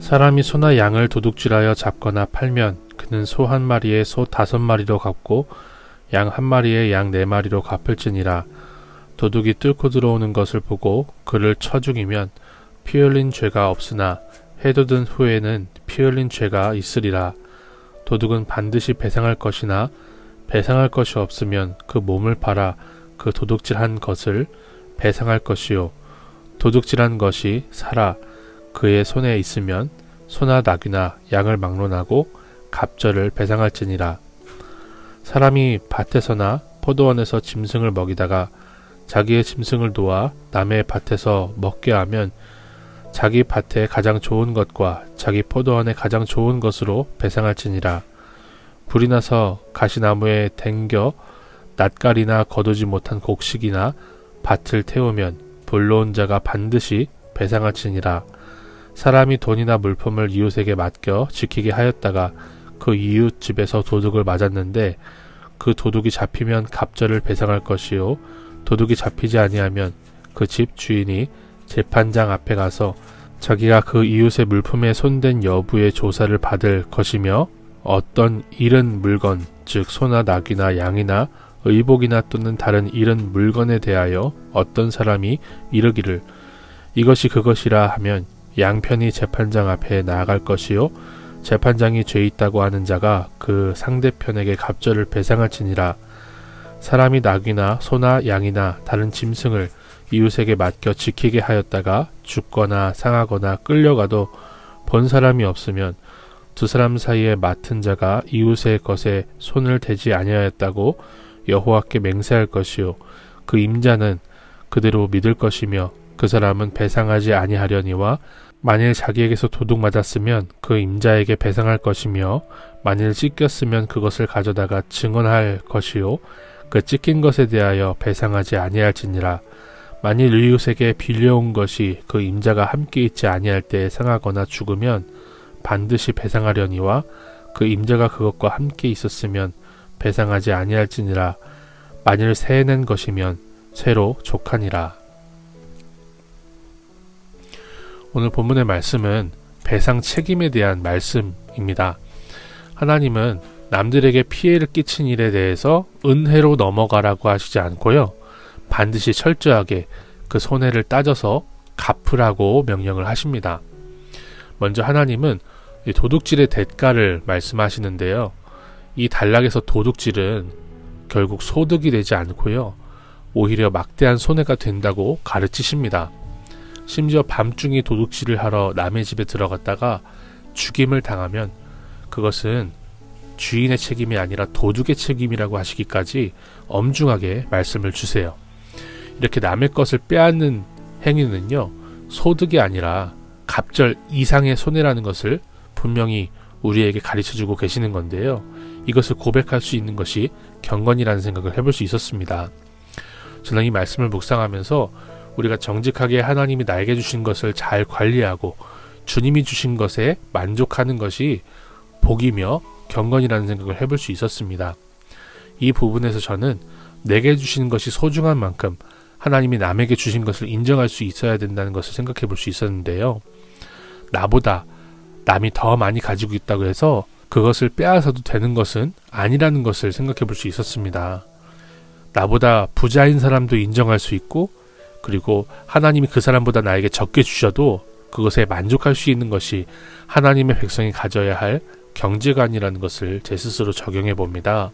사람이 소나 양을 도둑질하여 잡거나 팔면 그는 소 한 마리에 소 5마리로 갚고 양 한 마리에 양 4마리로 갚을지니라. 도둑이 뚫고 들어오는 것을 보고 그를 쳐 죽이면 피 흘린 죄가 없으나 해돋은 후에는 피 흘린 죄가 있으리라. 도둑은 반드시 배상할 것이나 배상할 것이 없으면 그 몸을 팔아 그 도둑질한 것을 배상할 것이요. 도둑질한 것이 살아 그의 손에 있으면 소나 나귀나 양을 막론하고 갑절을 배상할지니라. 사람이 밭에서나 포도원에서 짐승을 먹이다가 자기의 짐승을 놓아 남의 밭에서 먹게 하면 자기 밭에 가장 좋은 것과 자기 포도원에 가장 좋은 것으로 배상할지니라. 불이 나서 가시나무에 댕겨 낫갈이나 거두지 못한 곡식이나 밭을 태우면 불러온 자가 반드시 배상할지니라. 사람이 돈이나 물품을 이웃에게 맡겨 지키게 하였다가 그 이웃 집에서 도둑을 맞았는데 그 도둑이 잡히면 갑절을 배상할 것이요. 도둑이 잡히지 아니하면 그 집 주인이 재판장 앞에 가서 자기가 그 이웃의 물품에 손댄 여부의 조사를 받을 것이며 어떤 잃은 물건 즉 소나 나귀나 양이나 의복이나 또는 다른 잃은 물건에 대하여 어떤 사람이 이르기를 이것이 그것이라 하면 양편이 재판장 앞에 나아갈 것이요 재판장이 죄 있다고 하는 자가 그 상대편에게 갑절을 배상할지니라. 사람이 나귀나 소나 양이나 다른 짐승을 이웃에게 맡겨 지키게 하였다가 죽거나 상하거나 끌려가도 본 사람이 없으면 두 사람 사이에 맡은 자가 이웃의 것에 손을 대지 아니하였다고 여호와께 맹세할 것이요 그 임자는 그대로 믿을 것이며 그 사람은 배상하지 아니하려니와 만일 자기에게서 도둑 맞았으면 그 임자에게 배상할 것이며 만일 찢겼으면 그것을 가져다가 증언할 것이요 그 찢긴 것에 대하여 배상하지 아니할지니라. 만일 이웃에게 빌려온 것이 그 임자가 함께 있지 아니할 때에 상하거나 죽으면 반드시 배상하려니와 그 임자가 그것과 함께 있었으면 배상하지 아니할지니라. 만일 새해낸 것이면 새로 족하니라. 오늘 본문의 말씀은 배상 책임에 대한 말씀입니다. 하나님은 남들에게 피해를 끼친 일에 대해서 은혜로 넘어가라고 하시지 않고요. 반드시 철저하게 그 손해를 따져서 갚으라고 명령을 하십니다. 먼저 하나님은 이 도둑질의 대가를 말씀하시는데요. 이 단락에서 도둑질은 결국 소득이 되지 않고요. 오히려 막대한 손해가 된다고 가르치십니다. 심지어 밤중에 도둑질을 하러 남의 집에 들어갔다가 죽임을 당하면 그것은 주인의 책임이 아니라 도둑의 책임이라고 하시기까지 엄중하게 말씀을 주세요. 이렇게 남의 것을 빼앗는 행위는요, 소득이 아니라 갑절 이상의 손해라는 것을 분명히 우리에게 가르쳐주고 계시는 건데요. 이것을 고백할 수 있는 것이 경건이라는 생각을 해볼 수 있었습니다. 저는 이 말씀을 묵상하면서 우리가 정직하게 하나님이 나에게 주신 것을 잘 관리하고 주님이 주신 것에 만족하는 것이 복이며 경건이라는 생각을 해볼 수 있었습니다. 이 부분에서 저는 내게 주신 것이 소중한 만큼 하나님이 남에게 주신 것을 인정할 수 있어야 된다는 것을 생각해 볼 수 있었는데요. 나보다 남이 더 많이 가지고 있다고 해서 그것을 빼앗아도 되는 것은 아니라는 것을 생각해 볼 수 있었습니다. 나보다 부자인 사람도 인정할 수 있고 그리고 하나님이 그 사람보다 나에게 적게 주셔도 그것에 만족할 수 있는 것이 하나님의 백성이 가져야 할 경제관이라는 것을 제 스스로 적용해 봅니다.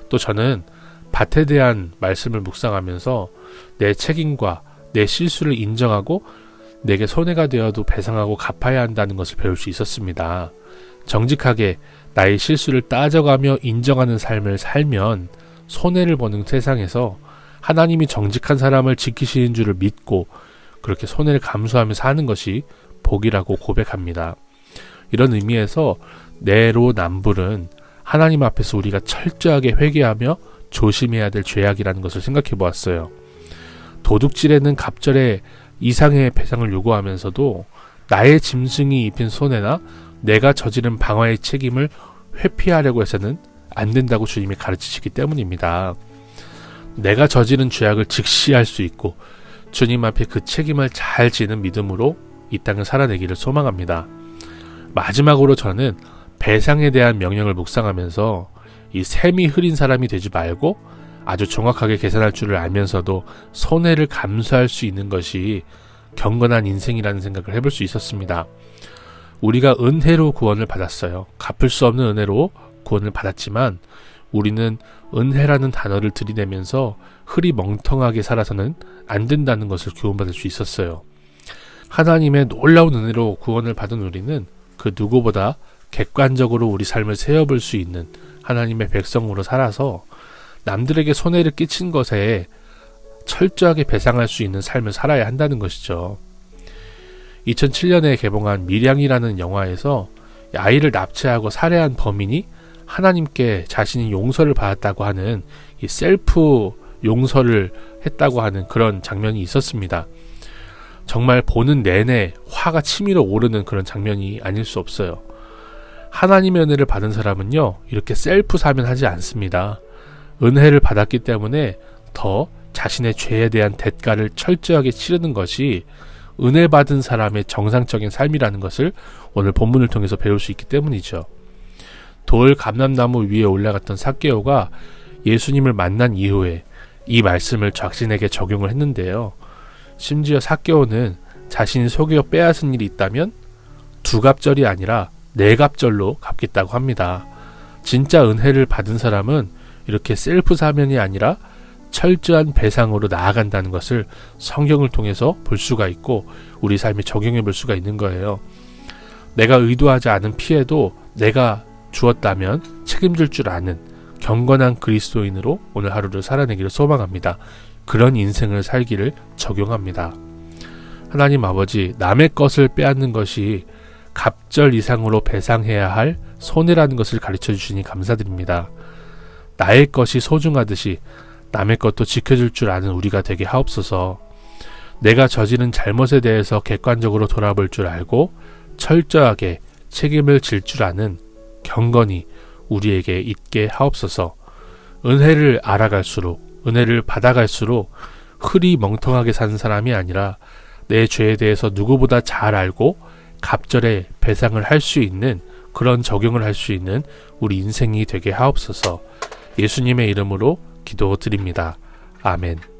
또 저는 밭에 대한 말씀을 묵상하면서 내 책임과 내 실수를 인정하고 내게 손해가 되어도 배상하고 갚아야 한다는 것을 배울 수 있었습니다. 정직하게 나의 실수를 따져가며 인정하는 삶을 살면 손해를 보는 세상에서 하나님이 정직한 사람을 지키시는 줄을 믿고 그렇게 손해를 감수하며 사는 것이 복이라고 고백합니다. 이런 의미에서 내로남불은 하나님 앞에서 우리가 철저하게 회개하며 조심해야 될 죄악이라는 것을 생각해 보았어요. 도둑질에는 갑절의 이상의 배상을 요구하면서도 나의 짐승이 입힌 손해나 내가 저지른 방화의 책임을 회피하려고 해서는 안 된다고 주님이 가르치시기 때문입니다. 내가 저지른 죄악을 직시할 수 있고 주님 앞에 그 책임을 잘 지는 믿음으로 이 땅을 살아내기를 소망합니다. 마지막으로 저는 배상에 대한 명령을 묵상하면서 이 셈이 흐린 사람이 되지 말고 아주 정확하게 계산할 줄을 알면서도 손해를 감수할 수 있는 것이 경건한 인생이라는 생각을 해볼 수 있었습니다. 우리가 은혜로 구원을 받았어요. 갚을 수 없는 은혜로 구원을 받았지만 우리는 은혜라는 단어를 들이대면서 흐리멍텅하게 살아서는 안 된다는 것을 교훈받을 수 있었어요. 하나님의 놀라운 은혜로 구원을 받은 우리는 그 누구보다 객관적으로 우리 삶을 세어볼 수 있는 하나님의 백성으로 살아서 남들에게 손해를 끼친 것에 철저하게 배상할 수 있는 삶을 살아야 한다는 것이죠. 2007년에 개봉한 밀양이라는 영화에서 아이를 납치하고 살해한 범인이 하나님께 자신이 용서를 받았다고 하는 이 셀프 용서를 했다고 하는 그런 장면이 있었습니다. 정말 보는 내내 화가 치밀어 오르는 그런 장면이 아닐 수 없어요. 하나님의 은혜를 받은 사람은요, 이렇게 셀프 사면하지 않습니다. 은혜를 받았기 때문에 더 자신의 죄에 대한 대가를 철저하게 치르는 것이 은혜 받은 사람의 정상적인 삶이라는 것을 오늘 본문을 통해서 배울 수 있기 때문이죠. 돌 감람나무 위에 올라갔던 삭개오가 예수님을 만난 이후에 이 말씀을 자신에게 적용을 했는데요. 심지어 삭개오는 자신이 속여 빼앗은 일이 있다면 2갑절이 아니라 4갑절로 갚겠다고 합니다. 진짜 은혜를 받은 사람은 이렇게 셀프 사면이 아니라 철저한 배상으로 나아간다는 것을 성경을 통해서 볼 수가 있고 우리 삶에 적용해 볼 수가 있는 거예요. 내가 의도하지 않은 피해도 내가 주었다면 책임질 줄 아는 경건한 그리스도인으로 오늘 하루를 살아내기를 소망합니다. 그런 인생을 살기를 적용합니다. 하나님 아버지, 남의 것을 빼앗는 것이 갑절 이상으로 배상해야 할 손해라는 것을 가르쳐 주시니 감사드립니다. 나의 것이 소중하듯이 남의 것도 지켜줄 줄 아는 우리가 되게 하옵소서. 내가 저지른 잘못에 대해서 객관적으로 돌아볼 줄 알고 철저하게 책임을 질 줄 아는 경건이 우리에게 있게 하옵소서. 은혜를 알아갈수록, 은혜를 받아갈수록 흐리멍텅하게 사는 사람이 아니라 내 죄에 대해서 누구보다 잘 알고 갑절에 배상을 할 수 있는 그런 적용을 할 수 있는 우리 인생이 되게 하옵소서. 예수님의 이름으로 기도드립니다. 아멘.